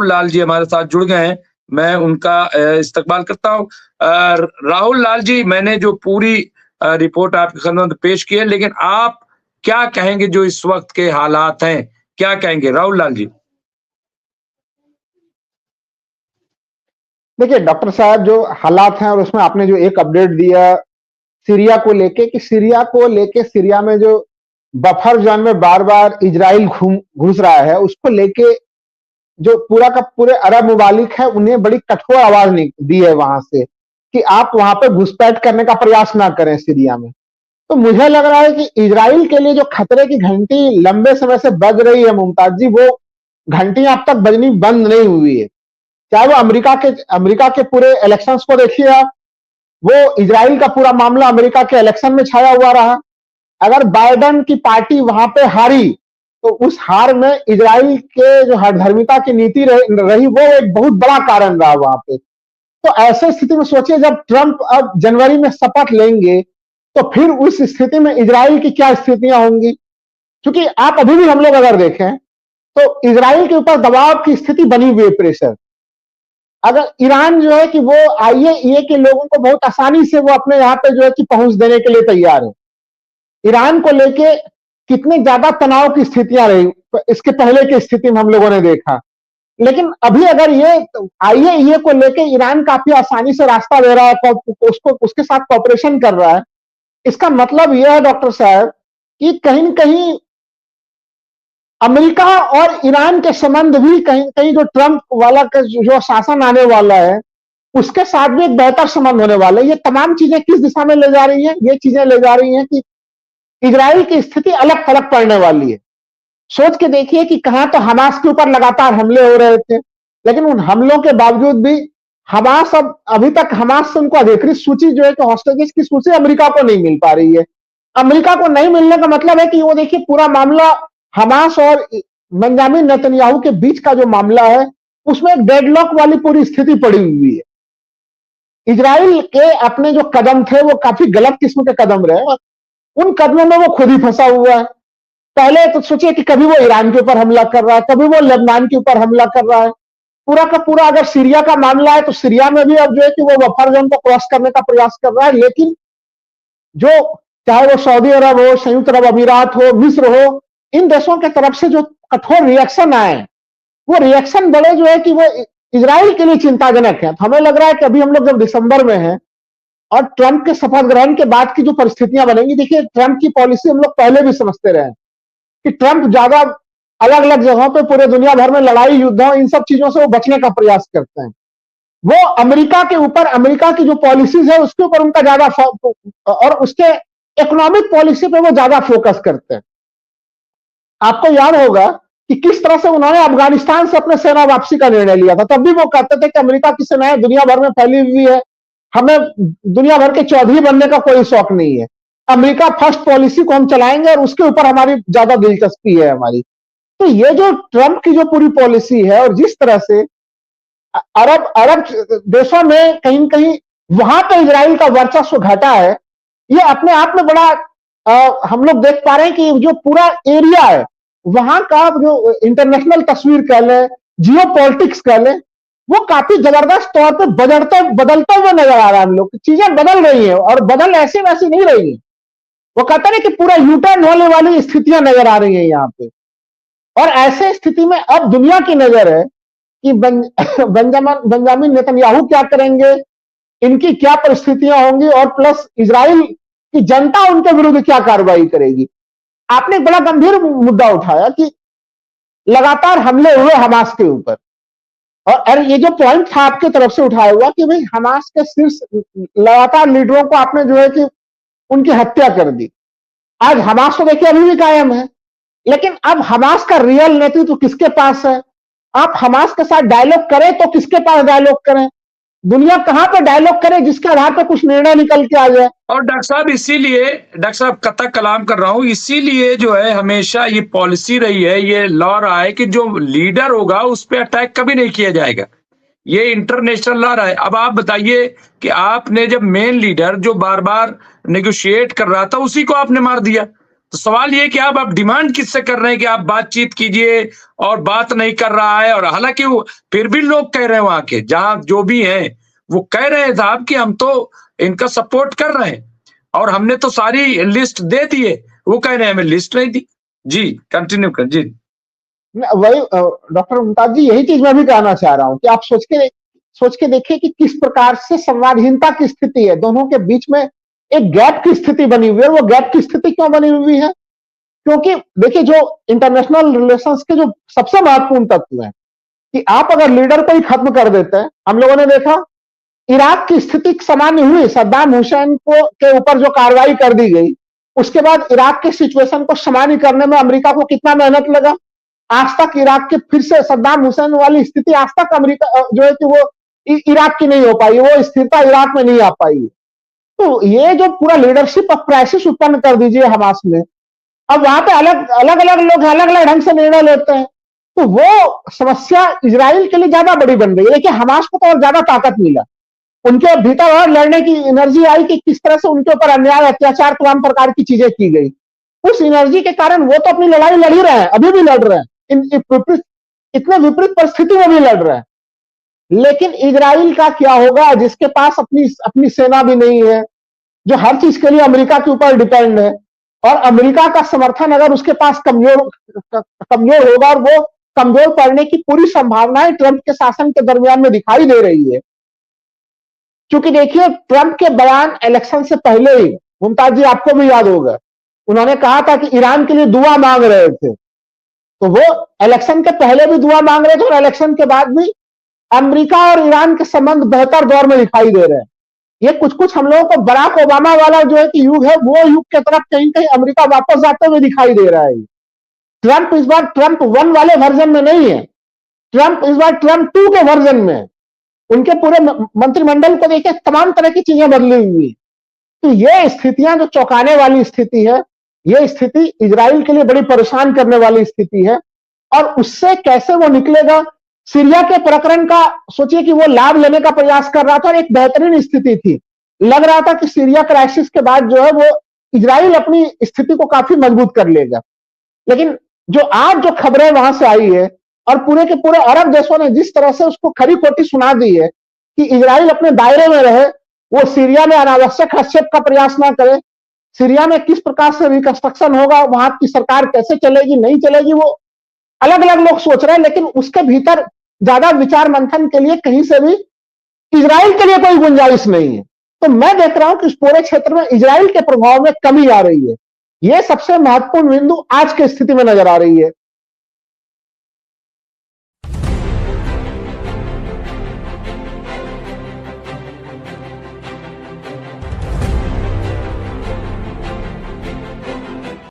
राहुल लाल जी हमारे साथ जुड़ गए हैं, मैं उनका इस्तकबाल करता हूँ। राहुल लाल जी, मैंने जो पूरी रिपोर्ट आपकी खिदमत में पेश की है, लेकिन आप क्या कहेंगे जो इस वक्त के हालात हैं, क्या कहेंगे राहुल लाल जी? देखिए डॉक्टर साहब, जो हालात हैं और उसमें आपने जो एक अपडेट दिया सीरिया को लेके, कि सीरिया में जो बफर जोन में बार बार इजराइल घुस रहा है, उसको लेके जो पूरा का पूरे अरब ममालिक है उन्हें बड़ी कठोर आवाज दी है वहां से कि आप वहां पे घुसपैठ करने का प्रयास ना करें सीरिया में। तो मुझे लग रहा है कि इजराइल के लिए जो खतरे की घंटी लंबे समय से बज रही है मुमताज जी, वो घंटी अब तक बजनी बंद नहीं हुई है। चाहे वो अमेरिका के पूरे इलेक्शंस को देखिए आप, वो इजराइल का पूरा मामला अमेरिका के इलेक्शन में छाया हुआ रहा। अगर बाइडेन की पार्टी वहां पे हारी तो उस हार में इजराइल के जो हठधर्मिता की नीति रही वो एक बहुत बड़ा कारण रहा वहां पे। तो ऐसे स्थिति में सोचिए, जब ट्रंप अब जनवरी में शपथ लेंगे तो फिर उस स्थिति में इजराइल की क्या स्थितियां होंगी। क्योंकि आप अभी भी हम लोग अगर देखें तो इजराइल के ऊपर दबाव की स्थिति बनी हुई है, प्रेशर। अगर ईरान जो है कि वो आईएईए के लोगों को बहुत आसानी से वो अपने यहाँ पे जो है कि पहुंच देने के लिए तैयार है। ईरान को लेके कितनी ज्यादा तनाव की स्थितियां रही इसके पहले की स्थिति में हम लोगों ने देखा। लेकिन अभी अगर ये आईएईए को लेके ईरान काफी आसानी से रास्ता दे रहा है, उसको उसके साथ कॉपरेशन कर रहा है, इसका मतलब यह है डॉक्टर साहब कि कहीं न कहीं अमेरिका और ईरान के संबंध भी कहीं कहीं जो ट्रंप वाला का जो शासन आने वाला है उसके साथ भी एक बेहतर संबंध होने वाला है। ये तमाम चीजें किस दिशा में ले जा रही हैं? ये चीजें ले जा रही हैं कि इजराइल की स्थिति अलग थलग पड़ने वाली है। सोच के देखिए कि कहां तो हमास के ऊपर लगातार हमले हो रहे थे, लेकिन उन हमलों के बावजूद भी हमास अब अभी तक हमास से उनको अधिकृत सूची जो है कि हॉस्टेजेस की सूची अमेरिका को नहीं मिल पा रही है। अमेरिका को नहीं मिलने का मतलब है कि वो देखिए पूरा मामला हमास और बेंजामिन नेतन्याहू के बीच का जो मामला है उसमें एक डेडलॉक वाली पूरी स्थिति पड़ी हुई है। इजराइल के अपने जो कदम थे वो काफी गलत किस्म के कदम रहे, उन कदमों में वो खुद ही फंसा हुआ है। पहले तो सोचिए कि कभी वो ईरान के ऊपर हमला कर रहा है, कभी वो लेबनान के ऊपर हमला कर रहा है। पूरा का पूरा अगर सीरिया का मामला है तो सीरिया में भी अब जो है कि वो बफर जोन को क्रॉस करने का प्रयास कर रहा है। लेकिन जो चाहे वो सऊदी अरब हो, संयुक्त अरब अमीरात हो, मिस्र हो, इन देशों के तरफ से जो कठोर रिएक्शन आए वो रिएक्शन बड़े जो है कि वो इजराइल के लिए चिंताजनक है। तो हमें लग रहा है कि अभी हम लोग जब दिसंबर में हैं और ट्रंप के शपथ ग्रहण के बाद की जो परिस्थितियां बनेंगी, देखिए ट्रंप की पॉलिसी हम लोग पहले भी समझते रहे कि ट्रंप ज्यादा अलग अलग जगहों पे पूरे दुनिया भर में लड़ाई युद्धों इन सब चीजों से वो बचने का प्रयास करते हैं। वो अमेरिका के ऊपर, अमेरिका की जो पॉलिसीज है उसके ऊपर उनका ज्यादा और उसके इकोनॉमिक पॉलिसी पे वो ज्यादा फोकस करते हैं। आपको याद होगा कि किस तरह से उन्होंने अफगानिस्तान से अपने सेना वापसी का निर्णय लिया था। तब भी वो कहते थे कि अमेरिका की सेनाएं दुनिया भर में फैली हुई है, हमें दुनिया भर के चौधरी बनने का कोई शौक नहीं है, अमेरिका फर्स्ट पॉलिसी को हम चलाएंगे और उसके ऊपर हमारी ज्यादा दिलचस्पी है हमारी। तो ये जो ट्रंप की जो पूरी पॉलिसी है और जिस तरह से अरब देशों में कहीं न कहीं वहां पर इजराइल का वर्चस्व घटा है, ये अपने आप में बड़ा हम लोग देख पा रहे हैं कि जो पूरा एरिया है वहां का जो इंटरनेशनल तस्वीर कह लें, जियो पॉलिटिक्स कह लें, वो काफी जबरदस्त तौर पे बदलते हुए नजर आ रहा है। हम लोग चीजें बदल रही हैं और बदल ऐसी वैसी नहीं रही है। वो कहते हैं कि पूरा यूटर्न होने वाली स्थितियां नजर आ रही हैं यहाँ पे। और ऐसे स्थिति में अब दुनिया की नजर है कि बेंजामिन नेतन्याहू क्या करेंगे, इनकी क्या परिस्थितियां होंगी और प्लस इजराइल की जनता उनके विरुद्ध क्या कार्रवाई करेगी। आपने बड़ा गंभीर मुद्दा उठाया कि लगातार हमले हुए हमास के ऊपर, और ये जो पॉइंट था आपके तरफ से उठाया हुआ कि भाई हमास के शीर्ष लगातार लीडरों को आपने जो है कि उनकी हत्या कर दी। आज हमास तो देखिए अभी भी कायम है, लेकिन अब हमास का रियल नेतृत्व किसके पास है? आप हमास के साथ डायलॉग करें तो किसके पास डायलॉग करें? दुनिया कहां पे डायलॉग करे जिसके आधार पर कुछ निर्णय निकल के आ जाए? और डॉक्टर साहब इसीलिए, डॉक्टर साहब कतक कलाम कर रहा हूं, इसीलिए जो है हमेशा ये पॉलिसी रही है, ये लॉ रहा है कि जो लीडर होगा उस पर अटैक कभी नहीं किया जाएगा। ये इंटरनेशनल लॉ रहा है। अब आप बताइए कि आपने जब मेन लीडर जो बार बार नेगोशिएट कर रहा था उसी को आपने मार दिया। तो सवाल ये कि आप डिमांड किससे कर रहे हैं कि आप बातचीत कीजिए और बात नहीं कर रहा है, और हालांकि वो फिर भी लोग कह रहे हैं वहां के जहां जो भी हैं वो कह रहे हैं साहब कि हम तो इनका सपोर्ट कर रहे हैं और हमने तो सारी लिस्ट दे दी है, वो कह रहे हैं हमें लिस्ट नहीं दी। जी कंटिन्यू कर जी। वही डॉक्टर मुमताज जी, यही चीज मैं भी कहना चाह रहा हूँ कि आप सोच के देखिए कि किस प्रकार से संवादहीनता की स्थिति है, दोनों के बीच में एक गैप की स्थिति बनी हुई है। वो गैप की स्थिति क्यों बनी हुई है? क्योंकि देखिए, जो इंटरनेशनल रिलेशंस के जो सबसे महत्वपूर्ण तत्व है कि आप अगर लीडर को ही खत्म कर देते हैं, हम लोगों ने देखा इराक की स्थिति सामान्य हुई, सद्दाम हुसैन को के ऊपर जो कार्रवाई कर दी गई, उसके बाद इराक के सिचुएशन को सामान्य करने में अमेरिका को कितना मेहनत लगा। आज तक इराक के फिर से सद्दाम हुसैन वाली स्थिति आज तक अमेरिका जो है कि वो इराक की नहीं हो पाई, वो स्थिरता इराक में नहीं आ पाई। तो ये जो पूरा लीडरशिप ऑफ क्राइसिस उत्पन्न कर दीजिए हमास में, अब वहां पे अलग अलग लोग अलग अलग ढंग से निर्णय लेते हैं, तो वो समस्या इजराइल के लिए ज्यादा बड़ी बन गई है। देखिए, हमास को तो और ज्यादा ताकत मिला, उनके भीतर और लड़ने की एनर्जी आई कि किस तरह से उनके ऊपर अन्याय, अत्याचार, तमाम प्रकार की चीजें की गई। उस एनर्जी के कारण वो तो अपनी लड़ाई लड़ ही रहे हैं, अभी भी लड़ रहे हैं, इतने विपरीत परिस्थिति में भी लड़ रहे हैं। लेकिन इजराइल का क्या होगा, जिसके पास अपनी सेना भी नहीं है, जो हर चीज के लिए अमेरिका के ऊपर डिपेंड है, और अमेरिका का समर्थन अगर उसके पास कमजोर होगा, और वो कमजोर पड़ने की पूरी संभावनाएं ट्रंप के शासन के दरमियान में दिखाई दे रही है। क्योंकि देखिए, ट्रंप के बयान इलेक्शन से पहले ही, मुमताज जी आपको भी याद होगा, उन्होंने कहा था कि ईरान के लिए दुआ मांग रहे थे। तो वो इलेक्शन के पहले भी दुआ मांग रहे थे और इलेक्शन के बाद भी अमेरिका और ईरान के संबंध बेहतर दौर में दिखाई दे रहे हैं। ये कुछ हम लोगों को बराक ओबामा वाला जो है कि युग है, वो युग के तरफ कहीं कहीं अमेरिका वापस जाते हुए दिखाई दे रहा है। ट्रंप इस बार ट्रंप 1 वाले वर्जन में नहीं है, ट्रंप इस बार ट्रंप 2 के वर्जन में। उनके पूरे मंत्रिमंडल को देखिए, तमाम तरह की चीजें बदली हुई। तो ये स्थितियां जो चौंकाने वाली स्थिति है, ये स्थिति इजराइल के लिए बड़ी परेशान करने वाली स्थिति है। और उससे कैसे वो निकलेगा, सीरिया के प्रकरण का सोचिए कि वो लाभ लेने का प्रयास कर रहा था और एक बेहतरीन स्थिति थी। लग रहा था कि सीरिया क्राइसिस के बाद जो है वो इजराइल अपनी स्थिति को काफी मजबूत कर लेगा। लेकिन जो आज जो खबरें वहां से आई है, और पूरे के पूरे अरब देशों ने जिस तरह से उसको खरी खोटी सुना दी है कि इजराइल अपने दायरे में रहे, वो सीरिया में अनावश्यक हस्तक्षेप का प्रयास ना करे, सीरिया में किस प्रकार से रिकंस्ट्रक्शन होगा, वहां की सरकार कैसे चलेगी नहीं चलेगी, वो अलग अलग लोग सोच रहे हैं। लेकिन उसके भीतर ज्यादा विचार मंथन के लिए कहीं से भी इजराइल के लिए कोई गुंजाइश नहीं है। तो मैं देख रहा हूं कि इस पूरे क्षेत्र में इजराइल के प्रभाव में कमी आ रही है। यह सबसे महत्वपूर्ण बिंदु आज की स्थिति में नजर आ रही है।